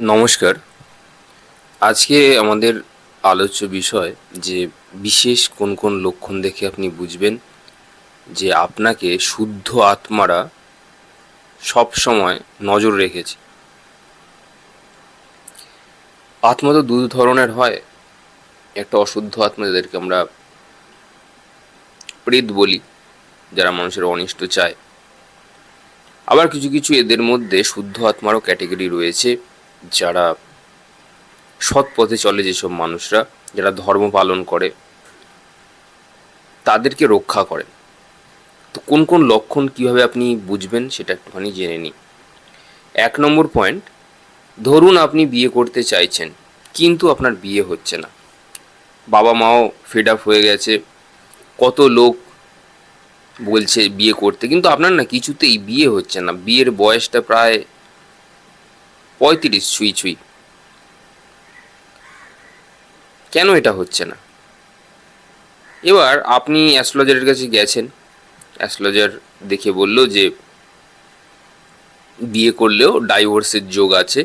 নমস্কার। আজকে আমাদের আলোচ্য বিষয় যে বিশেষ কোন কোন লক্ষণ দেখে আপনি বুঝবেন যে আপনাকে শুদ্ধ আত্মারা সবসময় নজর রেখেছে। আত্মা তো দু ধরনের হয়, একটা অশুদ্ধ আত্মা যাদেরকে আমরা প্রেত বলি, যারা মানুষের অনিষ্ট চায়। আবার কিছু কিছু এদের মধ্যে শুদ্ধ আত্মারও ক্যাটেগরি রয়েছে, যারা সৎ পথে চলে, যেসব মানুষরা যারা ধর্ম পালন করে তাদেরকে রক্ষা করে। তো কোন কোন লক্ষণ কিভাবে আপনি বুঝবেন সেটা একটুখানি জেনে নিই। 1 নম্বর পয়েন্ট, ধরুন আপনি বিয়ে করতে চাইছেন কিন্তু আপনার বিয়ে হচ্ছে না, বাবা মাও ফেড আপ হয়ে গেছে, কত লোক বলছে বিয়ে করতে, কিন্তু আপনার না কিছুতেই বিয়ে হচ্ছে না, বিয়ের বয়সটা প্রায় 35 ছুঁই ছুঁই। কেন এটা হচ্ছে না? এবার আপনি অ্যাস্ট্রোলজারের কাছে গেছেন, অ্যাস্ট্রোলজার দেখে বলল যে বিয়ে করলেও ডাইভোর্সের যোগ আছে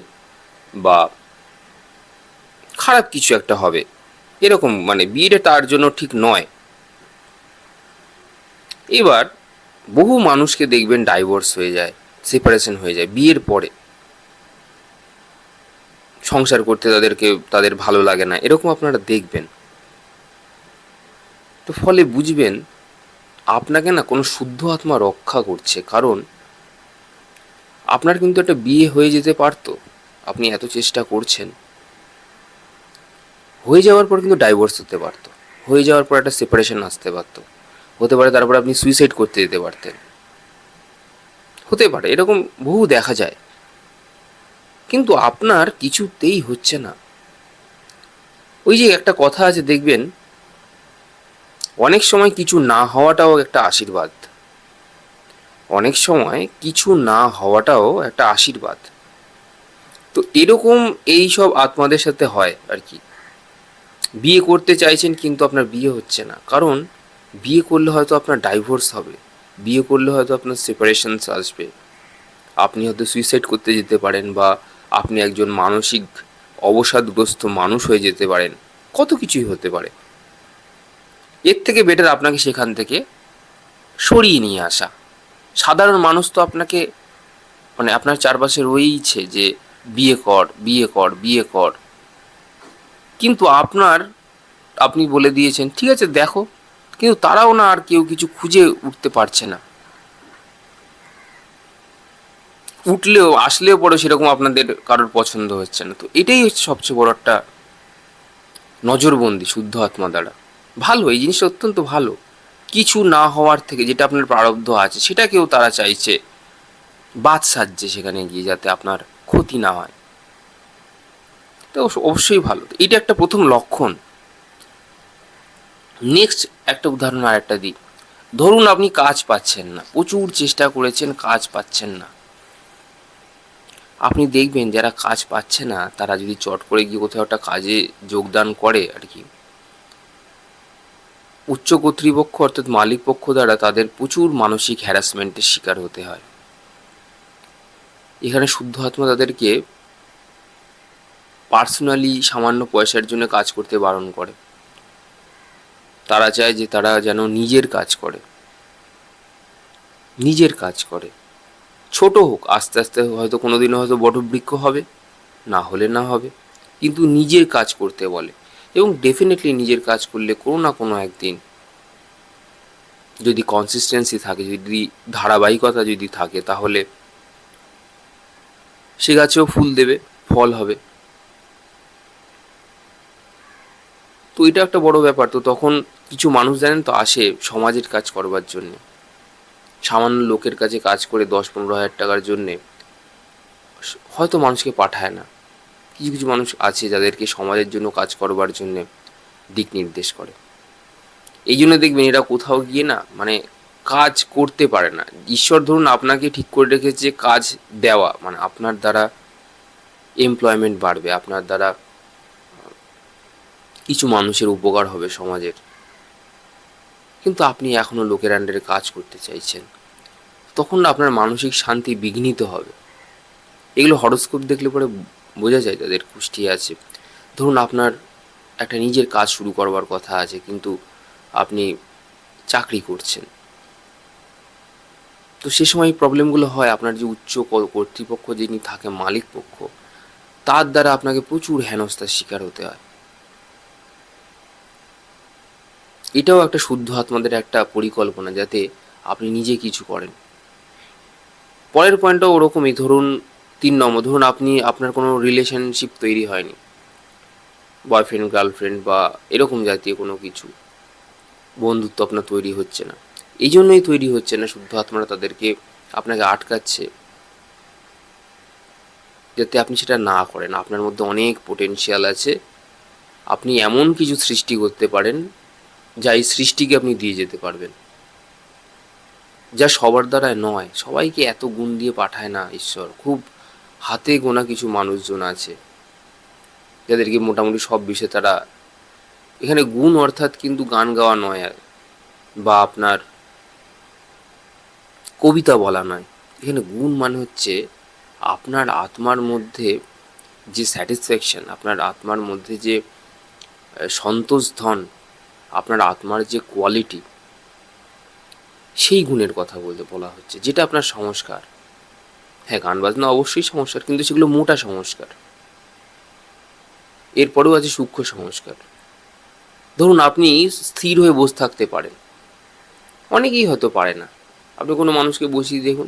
বা খারাপ কিছু একটা হবে, এরকম, মানে বিয়েটা তার জন্য ঠিক নয়। এবার বহু মানুষকে দেখবেন ডাইভোর্স হয়ে যায়, সেপারেশন হয়ে যায় বিয়ের পরে, সংসার করতে তাদের ভালো লাগে না, এরকম আপনারা দেখবেন। তো ফলে বুঝবেন আপনাকে না কোনো শুদ্ধ আত্মা রক্ষা করছে, কারণ আপনার কিন্তু একটা বিয়ে হয়ে যেতে পারতো, আপনি এত চেষ্টা করছেন, হয়ে যাওয়ার পর কিন্তু ডাইভোর্স হতে পারতো, হয়ে যাওয়ার পর একটা সেপারেশন আসতে পারতো, হতে পারে তারপর আপনি সুইসাইড করতে যেতে পারতেন, হতে পারে, এরকম বহু দেখা যায়। কিন্তু আপনার কিছুতেই হচ্ছে না। ওই যে একটা কথা আছে দেখবেন, অনেক সময় কিছু না হওয়াটাও একটা আশীর্বাদ, অনেক সময় কিছু না হওয়াটাও একটা আশীর্বাদ। তো এরকম এই সব আত্মাদের সাথে হয় আর কি। বিয়ে করতে চাইছেন কিন্তু আপনার বিয়ে হচ্ছে না, কারণ বিয়ে করলে হয়তো আপনার ডাইভোর্স হবে, বিয়ে করলে হয়তো আপনার সেপারেশনস আসবে, আপনি হয়তো সুইসাইড করতে যেতে পারেন, বা আপনি একজন মানসিক অবসাদগ্রস্ত মানুষ হয়ে যেতে পারেন, কত কিছুই হতে পারে। এর থেকে বেটার আপনাকে সেখান থেকে সরিয়ে নিয়ে আসা। সাধারণ মানুষ তো আপনাকে, মানে আপনার চারপাশে রয়েইছে যে বিয়ে কর, বিয়ে কর, বিয়ে কর, কিন্তু আপনি বলে দিয়েছেন ঠিক আছে দেখো, কিন্তু তারাও না আর কেউ কিছু খুঁজে উঠতে পারছে না, উঠলেও আসলেও পরে সেরকম আপনাদের কারোর পছন্দ হচ্ছে না। তো এটাই হচ্ছে সবচেয়ে বড় একটা নজরবন্দি শুদ্ধ আত্মা দ্বারা। ভালো, এই জিনিসটা অত্যন্ত ভালো। কিছু না হওয়ার থেকে যেটা আপনার প্রারব্ধ আছে সেটাকেও তারা চাইছে বাদ সাজছে সেখানে গিয়ে, যাতে আপনার ক্ষতি না হয়। তো অবশ্যই ভালো, এটা একটা প্রথম লক্ষণ। নেক্সট একটা উদাহরণ আর একটা দিই। ধরুন আপনি কাজ পাচ্ছেন না, প্রচুর চেষ্টা করেছেন, কাজ পাচ্ছেন না। আপনি দেখবেন যারা কাজ পাচ্ছে না তারা যদি চট করে গিয়ে কোথাও একটা কাজে যোগদান করে আর কি, উচ্চ কর্তৃপক্ষ অর্থাৎ মালিক পক্ষ দ্বারা তাদের প্রচুর মানসিক হ্যারাসমেন্টের শিকার হতে হয়। এখানে শুদ্ধ আত্মা তাদেরকে পার্সোনালি সামান্য পয়সার জন্য কাজ করতে বারণ করে। তারা চায় যে তারা যেন নিজের কাজ করে, নিজের কাজ করে, ছোট হোক, আস্তে আস্তে হয়তো কোনোদিনও হয়তো বটবৃক্ষ হবে, না হলে না হবে, কিন্তু নিজের কাজ করতে বলে। এবং ডেফিনেটলি নিজের কাজ করলে কোনো না কোনো একদিন, যদি কনসিস্টেন্সি থাকে, যদি ধারাবাহিকতা যদি থাকে, তাহলে সে গাছেও ফুল দেবে, ফল হবে। তো এটা একটা বড় ব্যাপার। তো তখন কিছু মানুষ জানেন তো আসে সমাজের কাজ করবার জন্য, সামান্য লোকের কাছে কাজ করে 10-15 হাজার টাকার জন্যে হয়তো মানুষকে পাঠায় না। কিছু কিছু মানুষ আছে যাদেরকে সমাজের জন্য কাজ করবার জন্যে দিক নির্দেশ করে। এই জন্য দেখবেন এরা কোথাও গিয়ে না, মানে কাজ করতে পারে না। ঈশ্বর ধরুন আপনাকে ঠিক করে রেখেছে কাজ দেওয়া, মানে আপনার দ্বারা এমপ্লয়মেন্ট বাড়বে, আপনার দ্বারা কিছু মানুষের উপকার হবে সমাজের, কিন্তু আপনি এখনও লোকের আন্ডারে কাজ করতে চাইছেন, তখন না আপনার মানসিক শান্তি বিঘ্নিত হবে। এগুলো হরোস্কোপ দেখলে পরে বোঝা যায় তাদের কুষ্টি আছে। ধরুন আপনার একটা নিজের কাজ শুরু করবার কথা আছে, কিন্তু আপনি চাকরি করছেন, তো সে সময় প্রবলেমগুলো হয়। আপনার যে উচ্চ কর্তৃপক্ষ যিনি থাকে, মালিক পক্ষ, তার দ্বারা আপনাকে প্রচুর হেনস্থার শিকার হতে হয়। এটাও একটা শুদ্ধ আত্মাদের একটা পরিকল্পনা, যাতে আপনি নিজে কিছু করেন। পরের পয়েন্টটাও ওরকমই। ধরুন 3 নম্বর, ধরুন আপনার কোনো রিলেশনশিপ তৈরি হয়নি, বয়ফ্রেন্ড গার্লফ্রেন্ড বা এরকম জাতীয় কোনো কিছু বন্ধুত্ব আপনার তৈরি হচ্ছে না। এই জন্যই তৈরি হচ্ছে না, শুদ্ধ আত্মারা তাদেরকে আপনাকে আটকাচ্ছে, যাতে আপনি সেটা না করেন। আপনার মধ্যে অনেক পোটেনশিয়াল আছে, আপনি এমন কিছু সৃষ্টি করতে পারেন যা এই সৃষ্টিকে আপনি দিয়ে যেতে পারবেন, যা সবার দ্বারা নয়। সবাইকে এত গুণ দিয়ে পাঠায় না ঈশ্বর। খুব হাতে গোনা কিছু মানুষজন আছে যাদেরকে মোটামুটি সব বিষয়ে তারা, এখানে গুণ অর্থাৎ কিন্তু গান গাওয়া নয় বা আপনার কবিতা বলা নয়। এখানে গুণ মানে হচ্ছে আপনার আত্মার মধ্যে যে স্যাটিসফ্যাকশন, আপনার আত্মার মধ্যে যে সন্তোষ ধন, আপনার আত্মার যে কোয়ালিটি, সেই গুণের কথা বলা হচ্ছে, যেটা আপনার সংস্কার। হ্যাঁ, গান বাজনা অবশ্যই সংস্কার, কিন্তু সেগুলো মোটা সংস্কার। এরপরেও আছে সূক্ষ্ম সংস্কার। ধরুন আপনি স্থির হয়ে বসে থাকতে পারেন, অনেকেই হয়তো পারে না। আপনি কোনো মানুষকে বসিয়ে দেখুন,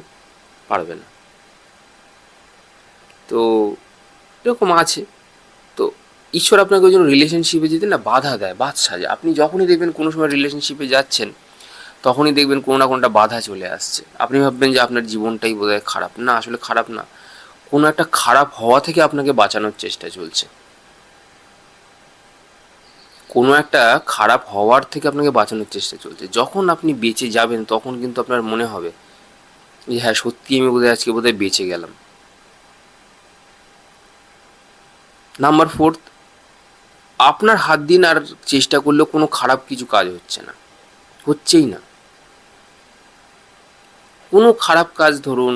পারবে না। তো এরকম আছে। তো ঈশ্বর আপনাকে ওই জন্য রিলেশনশিপে যেতে না বাধা দেয়, বাদ সাজে। আপনি যখনই দেখবেন কোনো সময় রিলেশনশিপে যাচ্ছেন, তখনই দেখবেন কোনো না কোনোটা বাধা চলে আসছে। আপনি ভাববেন যে আপনার জীবনটাই বোধহয় খারাপ। না, আসলে খারাপ না, কোনো একটা খারাপ হওয়া থেকে আপনাকে বাঁচানোর চেষ্টা চলছে। কোনো একটা খারাপ হওয়ার থেকে আপনাকে বাঁচানোর চেষ্টা চলছে। যখন আপনি বেঁচে যাবেন, তখন কিন্তু আপনার মনে হবে যে হ্যাঁ, সত্যি আমি আজকে বেঁচে গেলাম। নাম্বার 4, আপনার হাত দিন আর চেষ্টা করলেও কোনো খারাপ কিছু কাজ হচ্ছে না, হচ্ছেই না। কোনো খারাপ কাজ, ধরুন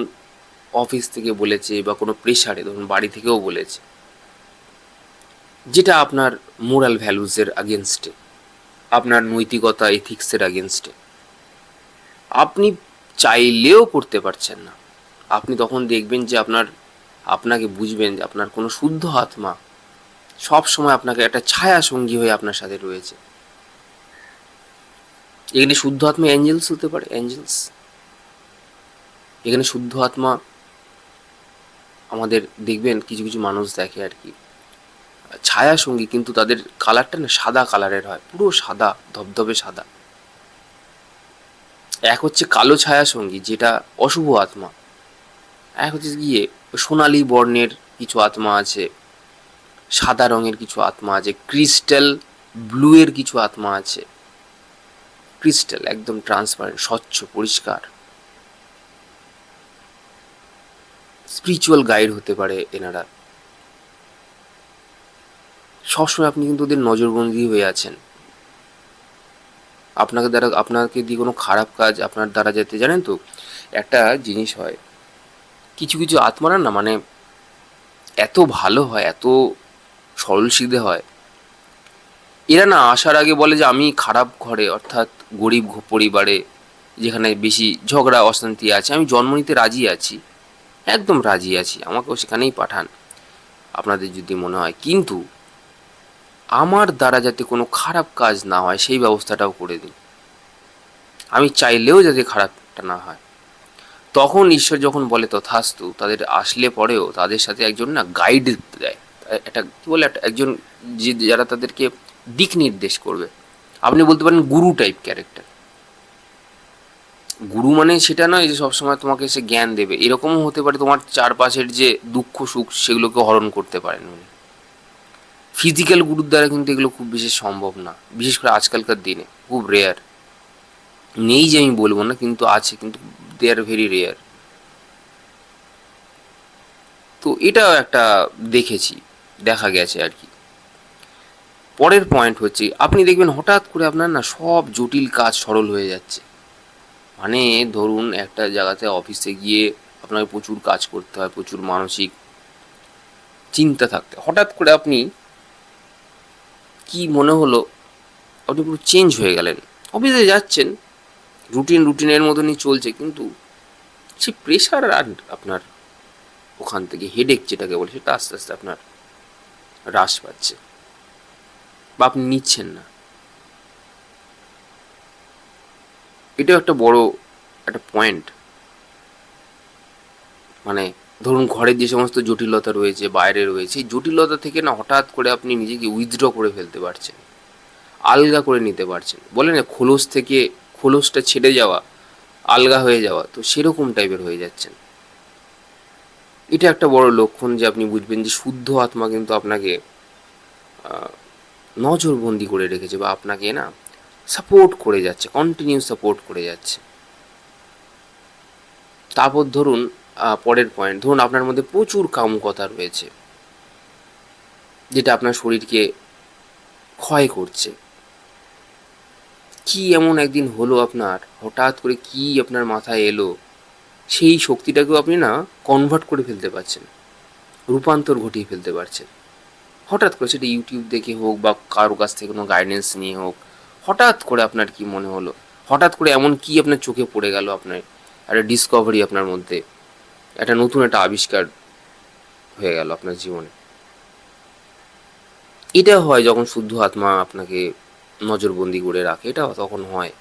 অফিস থেকে বলেছে বা কোনো প্রেশারে, ধরুন বাড়ি থেকেও বলেছে, যেটা আপনার মোরাল ভ্যালুসের আগেনস্টে, আপনার নৈতিকতা এথিক্সের আগেনস্টে, আপনি চাইলেও করতে পারছেন না। আপনি তখন দেখবেন যে আপনাকে বুঝবেন যে আপনার কোনো শুদ্ধ আত্মা সব সময় আপনাকে একটা ছায়া সঙ্গী হয়ে আপনার সাথে রয়েছে। এখানে শুদ্ধ আত্মা অ্যাঞ্জেলস হতে পারে, অ্যাঞ্জেলস। এখানে শুদ্ধ আত্মা আমাদের দেখবেন কিছু কিছু মানুষ দেখে আর কি, ছায়া সঙ্গী, কিন্তু তাদের কালারটা না সাদা কালারের হয়, পুরো সাদা, ধবধবে সাদা। এক হচ্ছে কালো ছায়া সঙ্গী, যেটা অশুভ আত্মা। এক হচ্ছে গিয়ে সোনালি বর্ণের কিছু আত্মা আছে, সাদা রঙের কিছু আত্মা আছে, ক্রিস্টাল ব্লু এর কিছু আত্মা আছে। ক্রিস্টাল একদম ট্রান্সপারেন্ট, স্বচ্ছ, পরিষ্কার, স্পিরিচুয়াল গাইড হতে পারে এনারা। সবসময় আপনি কিন্তু ওদের নজরবন্দি হয়ে আছেন। আপনাকে দিয়ে কোনো খারাপ কাজ আপনার দ্বারা যেতে, জানেন তো একটা জিনিস হয়, কিছু কিছু আত্মারা না মানে এত ভালো হয়, এত সরল সিধে হয়, এরা না আসার আগে বলে যে আমি খারাপ ঘরে, অর্থাৎ গরিব পরিবারে, যেখানে বেশি ঝগড়া অশান্তি আছে, আমি জন্ম নিতে রাজি আছি, একদম রাজি আছি, আমাকেও সেখানেই পাঠান আপনাদের যদি মনে হয়, কিন্তু আমার দ্বারা যাতে কোনো খারাপ কাজ না হয় সেই ব্যবস্থাটাও করে দিন। আমি চাইলেও যাতে খারাপটা না হয়। তখন ঈশ্বর যখন বলে তথাস্তু, তাদের আসলে পরেও তাদের সাথে একজন না গাইড দেয়, একটা কী বলে, একজন যারা তাদেরকে দিক নির্দেশ করবে। আপনি বলতে পারেন গুরু টাইপ ক্যারেক্টার। গুরু মানে সেটা নয় যে সবসময় তোমাকে সে জ্ঞান দেবে, এরকমও হতে পারে তোমার চারপাশের যে দুঃখ সুখ সেগুলোকে হরণ করতে পারেন উনি। ফিজিক্যাল গুরুর দ্বারা কিন্তু এগুলো খুব বেশি সম্ভব না, বিশেষ করে আজকালকার দিনে খুব রেয়ার। নেই যে আমি বলবো না, কিন্তু আছে, কিন্তু দে আর ভেরি রেয়ার। তো এটাও একটা দেখেছি, দেখা গেছে আর কি। পরের পয়েন্ট হচ্ছে, আপনি দেখবেন হঠাৎ করে আপনার না সব জটিল কাজ সরল হয়ে যাচ্ছে। মানে ধরুন একটা জায়গাতে অফিসে গিয়ে আপনাকে প্রচুর কাজ করতে হয়, প্রচুর মানসিক চিন্তা থাকতে হঠাৎ করে আপনি কি মনে হলো, আপনি পুরো চেঞ্জ হয়ে গেলেন। অফিসে যাচ্ছেন, রুটিনের মতনই চলছে, কিন্তু সে প্রেশার আর আপনার ওখান থেকে হেডেক যেটাকে বলে সেটা আস্তে আস্তে আপনার হ্রাস পাচ্ছে বা আপনি নিচ্ছেন না। এটাও একটা বড় একটা পয়েন্ট। মানে ধরুন ঘরের যে সমস্ত জটিলতা রয়েছে, বাইরে রয়েছে, এই জটিলতা থেকে না হঠাৎ করে আপনি নিজেকে উইথড্র করে ফেলতে পারছেন, আলগা করে নিতে পারছেন। বলে না খোলস থেকে খোলসটা ছেড়ে যাওয়া, আলগা হয়ে যাওয়া, তো সেরকম টাইপের হয়ে যাচ্ছেন। এটা একটা বড় লক্ষণ যে আপনি বুঝবেন যে শুদ্ধ আত্মা কিন্তু আপনাকে নজরবন্দি করে রেখেছে বা আপনাকে না সাপোর্ট করে যাচ্ছে, কন্টিনিউ সাপোর্ট করে যাচ্ছে। তারপর ধরুন পরের পয়েন্ট, ধরুন আপনার মধ্যে প্রচুর কামুকতা রয়েছে যেটা আপনার শরীরকে ক্ষয় করছে। কি এমন একদিন হলো আপনার, হঠাৎ করে কি আপনার মাথায় এলো, সেই শক্তিটাকেও আপনি না কনভার্ট করে ফেলতে পারছেন, রূপান্তর ঘটিয়ে ফেলতে পারছেন হঠাৎ করে। সেটা ইউটিউব দেখে হোক বা কারো কাছ থেকে কোনো গাইডেন্স নিয়ে হোক, হঠাৎ করে আপনার কি মনে হলো, হঠাৎ করে এমন কি আপনার চোখে পড়ে গেল, আপনার একটা ডিসকভারি আপনার মধ্যে, একটা নতুন একটা আবিষ্কার হয়ে গেল আপনার জীবনে। এটা হয় যখন শুদ্ধ আত্মা আপনাকে নজরবন্দি করে রাখে, এটা তখন হয়।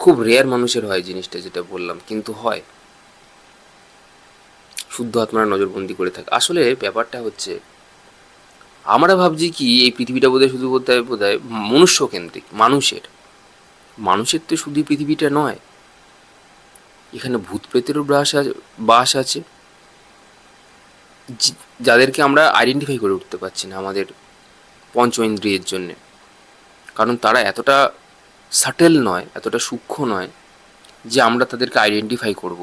খুব রেয়ার মানুষের হয় জিনিসটা, যেটা বললাম, কিন্তু হয়। শুদ্ধ আত্মারা নজরবন্দি করে থাকে। আসলে ব্যাপারটা হচ্ছে, আমরা ভাবছি কি এই পৃথিবীটা বোধহয় শুধু বোধহয় মনুষ্যকেন্দ্রিক, মানুষের তো শুধু পৃথিবীটা নয়, এখানে ভূত প্রেতেরও বাস আছে, যাদেরকে আমরা আইডেন্টিফাই করে উঠতে পারছি না আমাদের পঞ্চ ইন্দ্রিয়ের জন্যে। কারণ তারা এতটা সাটেল নয়, এতটা সূক্ষ্ম নয় যে আমরা তাদেরকে আইডেন্টিফাই করব।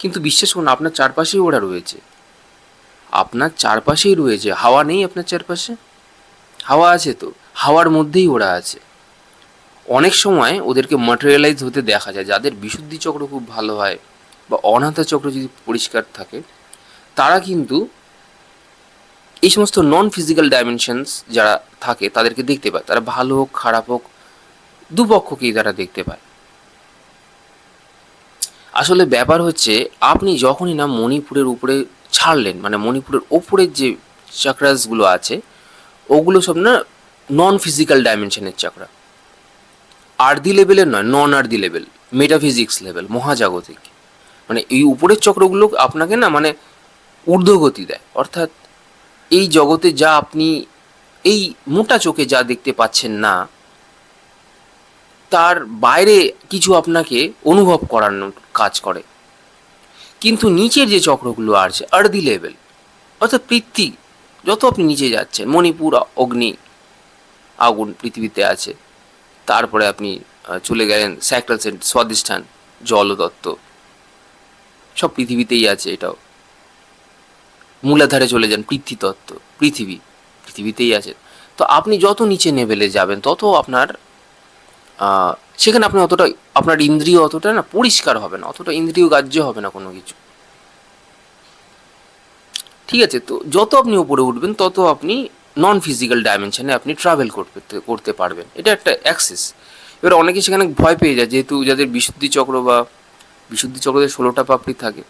কিন্তু বিশ্বাস করুন, আপনার চারপাশেই ওরা রয়েছে, আপনার চারপাশেই রয়েছে। হাওয়া নেই আপনার চারপাশে? হাওয়া আছে তো, হাওয়ার মধ্যেই ওরা আছে। অনেক সময় ওদেরকে ম্যাটেরিয়ালাইজ হতে দেখা যায়, যাদের বিশুদ্ধি চক্র খুব ভালো হয় বা অনাথা চক্র যদি পরিষ্কার থাকে, তারা কিন্তু এই সমস্ত নন ফিজিক্যাল ডাইমেনশনস যারা থাকে তাদেরকে দেখতে পায়। তারা ভালো হোক খারাপ হোক, দুপক্ষকেই তারা দেখতে পায়। আসলে ব্যাপার হচ্ছে, আপনি যখনই না মণিপুরের উপরে ছাড়লেন, মানে মণিপুরের ওপরের যে চাকরাসগুলো আছে, ওগুলো সব না নন ফিজিক্যাল ডাইমেনশনের চাকরা, আর্দি লেভেলের নয়, নন আর্দি লেভেল, মেটাফিজিক্স লেভেল, মহাজাগতিক। মানে এই উপরের চক্রগুলো আপনাকে না মানে ঊর্ধ্বগতি দেয়। অর্থাৎ এই জগতে যা আপনি এই মোটা চোখে যা দেখতে পাচ্ছেন না, তার বাইরে কিছু আপনাকে অনুভব করানোর কাজ করে। কিন্তু নিচের যে চক্রগুলো আছে আর্দি লেভেল, অর্থাৎ পৃথিবী, যত আপনি নিচে যাচ্ছেন, মণিপুর, অগ্নি, আগুন পৃথিবীতে আছে। তারপরে আপনি চলে গেলেন স্যাক্রাল স্বাধিষ্ঠান, জলতত্ত্ব, সব পৃথিবীতেই আছে। এটাও মূলাধারে চলে যান, পৃথিতত্ত্ব, পৃথিবীতেই আছে। তো আপনি যত নিচে লেভেলে যাবেন তত আপনার সেখানে আপনি অতটা, আপনার ইন্দ্রিয় অতটা না পরিষ্কার হবে না, অতটা ইন্দ্রিয় গ্রাহ্য হবে না কোনো কিছু। ঠিক আছে? তো যত আপনি উপরে উঠবেন তত আপনি নন ফিজিক্যাল ডাইমেনশনে আপনি ট্রাভেল করতে পারবেন। এটা একটা অ্যাক্সেস। এবার অনেকে সেখানে ভয় পেয়ে যায়, যেহেতু যাদের বিশুদ্ধি চক্র বা বিশুদ্ধি চক্রদের 16টা পাপড়ি থাকে,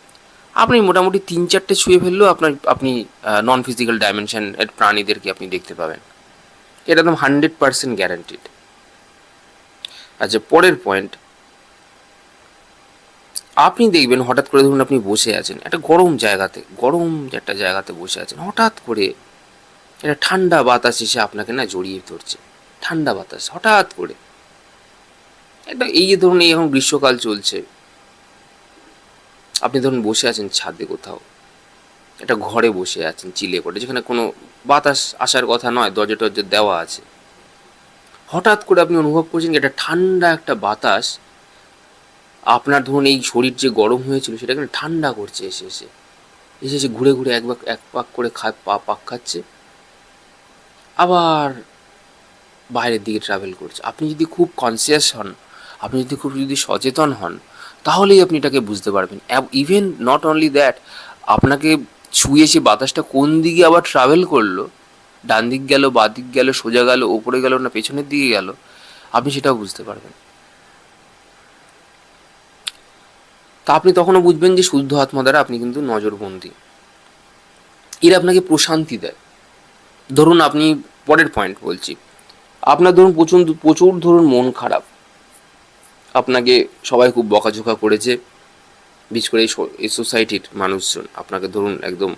আপনি মোটামুটি 3-4টে ছুঁয়ে ফেললেও আপনি নন ফিজিক্যাল ডাইমেনশনের প্রাণীদেরকে আপনি দেখতে পাবেন। এটা একদম 100% গ্যারান্টিড। আচ্ছা, পরের পয়েন্ট, আপনি দেখবেন হঠাৎ করে ধরুন আপনি বসে আছেন একটা গরম একটা জায়গাতে বসে আছেন, হঠাৎ করে একটা ঠান্ডা বাতাস এসে আপনাকে না জড়িয়ে ধরছে। ঠান্ডা বাতাস হঠাৎ করে একটা, এই যে ধরুন এই এখন গ্রীষ্মকাল চলছে, আপনি ধরুন বসে আছেন ছাদে কোথাও, একটা ঘরে বসে আছেন চিলে করে, যেখানে কোনো বাতাস আসার কথা নয়, দরজা টরজা দেওয়া আছে। হঠাৎ করে আপনি অনুভব করছেন একটা ঠান্ডা একটা বাতাস আপনার ধরুন এই শরীর যে গরম হয়েছিল সেটাকে ঠান্ডা করছে, এসে এসে এসে এসে ঘুরে ঘুরে এক পাক করে পাক খাচ্ছে, আবার বাইরের দিকে ট্রাভেল করছে। আপনি যদি খুব কনসিয়াস হন, আপনি যদি খুব সচেতন হন, তাহলেই আপনি এটাকে বুঝতে পারবেন। ইভেন নট অনলি দ্যাট, আপনাকে ছুঁয়ে সে বাতাসটা কোন দিকে আবার ট্রাভেল করলো, ডান দিক গেল, বাঁ দিক গেল, সোজা গেল, ওপরে গেল না পেছনের দিকে গেল, আপনি সেটাও বুঝতে পারবেন। তা আপনি তখনও বুঝবেন যে শুদ্ধ আত্মা দ্বারা আপনি কিন্তু নজরবন্দি। এরা আপনাকে প্রশান্তি দেয়। ধরুন আপনি, পরের পয়েন্ট বলছি, আপনার ধরুন প্রচুর প্রচুর ধরুন মন খারাপ, আপনাকে সবাই খুব বকাঝোকা করেছে, বিশেষ করে এই সোসাইটির মানুষজন আপনাকে ধরুন একদম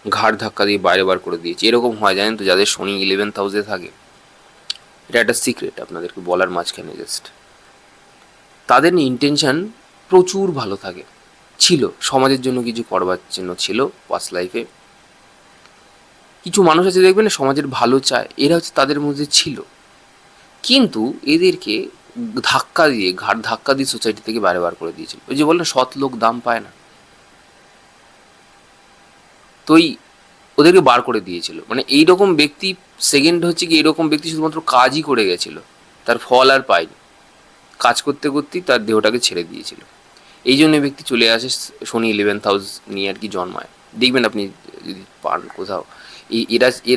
ঘাড় ধাক্কা দিয়ে বাইরে বার করে দিয়েছে। এরকম হয় জানেন তো, যাদের শনি 11th হাউসে থাকে, এটা একটা সিক্রেট আপনাদেরকে বলার মাঝখানে জাস্ট, তাদের ইন্টেনশন প্রচুর ভালো থাকে, ছিল সমাজের জন্য কিছু করবার জন্য, ছিল পাস্ট লাইফে। কিছু মানুষ আছে দেখবেন না, সমাজের ভালো চায়, এরা হচ্ছে তাদের মধ্যে ছিল, কিন্তু এদেরকে ধাক্কা দিয়ে, ঘাড় ধাক্কা দিয়ে সোসাইটি থেকে বাইরে বার করে দিয়েছিল। ওই যে বললেন সৎ লোক দাম পায় না, তো ওদেরকে বার করে দিয়েছিল। মানে এইরকম ব্যক্তি, সেকেন্ড হচ্ছে কি, এরকম ব্যক্তি শুধুমাত্র কাজই করে গেছিল, তার ফল আর পায়নি, কাজ করতে করতেই তার দেহটাকে ছেড়ে দিয়েছিল। এই জন্য ব্যক্তি চলে আসে শনি 11th হাউস নিয়ে আর কি জন্মায়। দেখবেন আপনি যদি পান কোথাও,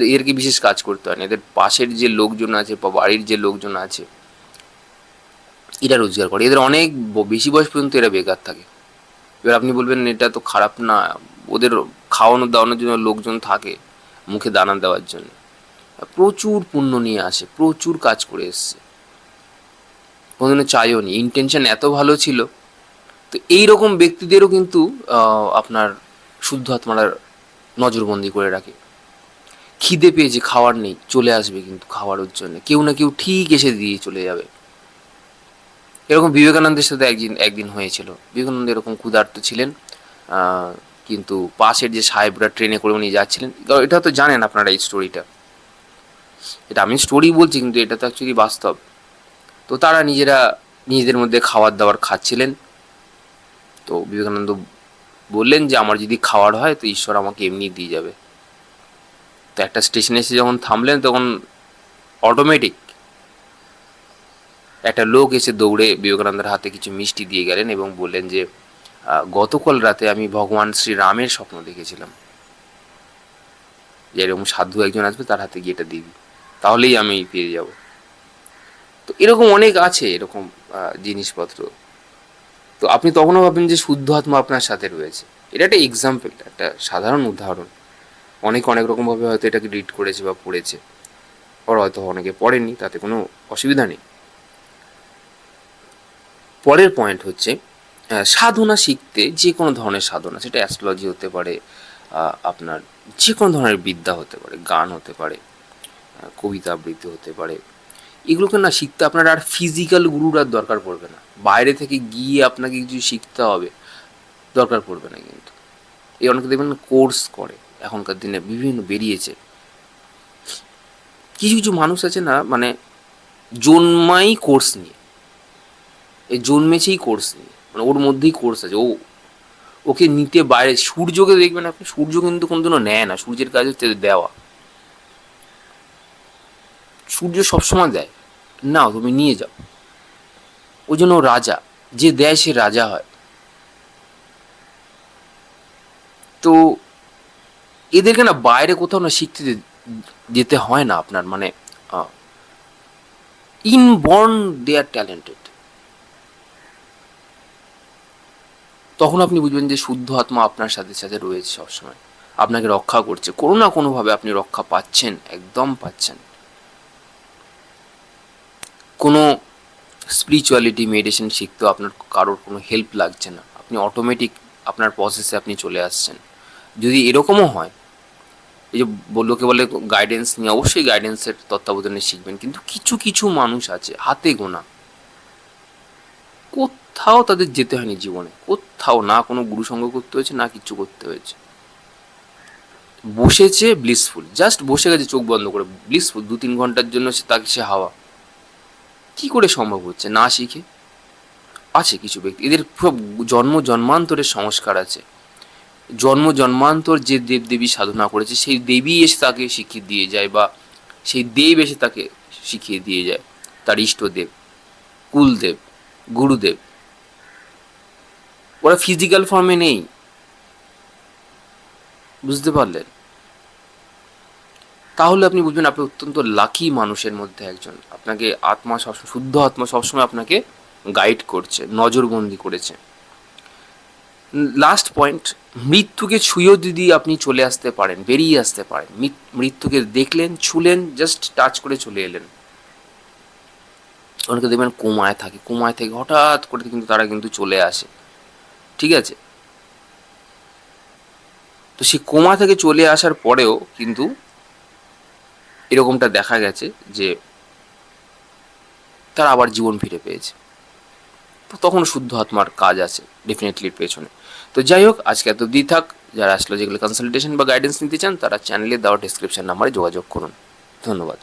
এদেরকে বিশেষ কাজ করতে হয় না, এদের পাশের যে লোকজন আছে বা বাড়ির যে লোকজন আছে, এরা রোজগার করে, এদের অনেক বেশি বয়স পর্যন্ত এরা বেকার থাকে। এবার আপনি বলবেন এটা তো খারাপ না, ওদের খাওয়ানো দাওয়ানোর জন্য লোকজন থাকে, মুখে দানা দেওয়ার জন্য, প্রচুর পুণ্য নিয়ে আসে, প্রচুর কাজ করে এসছে, কোনোদিনও চাইও নি, ইন্টেনশন এত ভালো ছিল। তো এইরকম ব্যক্তিদেরও কিন্তু আপনার শুদ্ধ আত্মারা নজরবন্দি করে রাখে। খিদে পেয়েছে, খাওয়ার নেই, চলে আসবে কিন্তু খাওয়ানোর জন্য, কেউ না কেউ ঠিক এসে দিয়ে চলে যাবে। এরকম বিবেকানন্দের সাথে একদিন হয়েছিল। বিবেকানন্দ এরকম ক্ষুধার্ত ছিলেন, কিন্তু পাশের যে সাহেবরা ট্রেনে করে উনি যাচ্ছিলেন, এটা তো জানেন আপনারা এই স্টোরিটা, এটা আমি স্টোরি বলছি কিন্তু এটা তো অ্যাকচুয়ালি বাস্তব। তো তারা নিজেদের মধ্যে খাবার দাবার খাচ্ছিলেন। তো বিবেকানন্দ বললেন যে আমার যদি খাওয়ার হয় তো ঈশ্বর আমাকে এমনি দিয়ে যাবে। তো একটা স্টেশনে এসে যখন থামলেন, তখন অটোমেটিক একটা লোক এসে দৌড়ে বিবেকানন্দের হাতে কিছু মিষ্টি দিয়ে গেলেন এবং বললেন যে গতকাল রাতে আমি ভগবান শ্রীরামের স্বপ্ন দেখেছিলাম যে এরকম সাধু একজন আসবে, তার হাতে গিয়ে এটা দিবি, তাহলেই আমি পেয়ে যাব। তো এরকম অনেক আছে এরকম জিনিসপত্র। তো আপনি তখনও ভাবেন যে শুদ্ধ আত্মা আপনার সাথে রয়েছে। এটা একটা এক্সাম্পল, একটা সাধারণ উদাহরণ। অনেক অনেক রকমভাবে হয়তো এটাকে রিড করেছে বা পড়েছে, আর হয়তো অনেকে পড়েনি, তাতে কোনো অসুবিধা নেই। পরের পয়েন্ট হচ্ছে সাধনা শিখতে, যে কোনো ধরনের সাধনা, সেটা অ্যাস্ট্রোলজি হতে পারে, আপনার যে কোনো ধরনের বিদ্যা হতে পারে, গান হতে পারে, কবিতা আবৃত্তি হতে পারে, এগুলোকে না শিখতে আপনার আর ফিজিক্যাল গুরুর আর দরকার পড়বে না, বাইরে থেকে গিয়ে আপনাকে কিছু শিখতে হবে, দরকার পড়বে না কিন্তু। এই অনেকে দেখবেন কোর্স করে, এখনকার দিনে বিভিন্ন বেরিয়েছে। কিছু কিছু মানুষ আছে না, মানে জন্মাই কোর্স নিয়ে, এই জন্মেছেই কোর্স নিয়ে, মানে ওর মধ্যেই কোর্স আছে, ওকে নিতে বাইরে। সূর্যকে দেখবেন আপনি, সূর্য কিন্তু কোনোদিনও নেয় না, সূর্যের কাজ হচ্ছে দেওয়া। সূর্য সবসময় দেয়, নাও তুমি নিয়ে যাও। ওই জন্য রাজা, যে দেয় সে রাজা হয়। তো এদেরকে না বাইরে কোথাও না শিখতে যেতে হয় না আপনার, মানে ইনবর্ন দে আর ট্যালেন্টেড। তখন আপনি বুঝবেন যে শুদ্ধ আত্মা আপনার সাথে সাথে রয়েছে সবসময়, আপনাকে রক্ষা করছে, কোনো না কোনোভাবে আপনি রক্ষা পাচ্ছেন, একদম পাচ্ছেন। কোনো স্পিরিচুয়ালিটি মেডিটেশন শিখতেও আপনার কারোর কোনো হেল্প লাগছে না, আপনি অটোমেটিক আপনার প্রসেসে আপনি চলে আসছেন। যদি এরকমও হয়, এই যে লোকে বলে গাইডেন্স নিয়ে, অবশ্যই গাইডেন্সের তত্ত্বাবধানে শিখবেন, কিন্তু কিছু কিছু মানুষ আছে হাতে গোনা, কোথাও তাদের যেতে হয়নি জীবনে, কোথাও না কোনো গুরুসঙ্গ করতে হয়েছে, না কিছু করতে হয়েছে, বসেছে ব্লিসফুল, জাস্ট বসে গেছে চোখ বন্ধ করে, ব্লিসফুল 2-3 ঘন্টার জন্য তাকে সে হাওয়া। কি করে সম্ভব হচ্ছে না শিখে? আছে কিছু ব্যক্তি, এদের সব জন্ম জন্মান্তরের সংস্কার আছে, জন্ম জন্মান্তর যে দেব দেবী সাধনা করেছে, সেই দেবী এসে তাকে শিখিয়ে দিয়ে যায়, বা সেই দেব এসে তাকে শিখিয়ে দিয়ে যায়, তার ইষ্টদেব, কুলদেব, গুরুদেব। ওরা ফিজিক্যাল ফর্মে নেই, বুঝতে পারলেন? তাহলে আপনি বুঝবেন আপনি অত্যন্ত লাকি মানুষের মধ্যে একজন। আপনাকে আত্মা সবসময়, শুদ্ধ আত্মা সবসময় আপনাকে গাইড করছে, নজরবন্দি করেছে। লাস্ট পয়েন্ট, মৃত্যুকে ছুঁয়েও যদি আপনি চলে আসতে পারেন, বেরিয়ে আসতে পারেন, মৃত্যুকে দেখলেন, ছুলেন, জাস্ট টাচ করে চলে এলেন। অনেকে দেখবেন কোমায় থাকে, কোমায় থেকে হঠাৎ করে কিন্তু তারা কিন্তু চলে আসে, ঠিক আছে? তো সেই কোমা থেকে চলে আসার পরেও কিন্তু এরকমটা দেখা গেছে যে তারা আবার জীবন ফিরে পেয়েছে। তো তখন শুদ্ধ আত্মার কাজ আছে ডেফিনেটলি এর পেছনে। তো যাই হোক, আজকে এত অবধি থাক। যারা আসলে যেগুলো কনসালটেশন বা গাইডেন্স নিতে চান তারা চ্যানেলে দেওয়া ডিসক্রিপশন নাম্বারে যোগাযোগ করুন। ধন্যবাদ।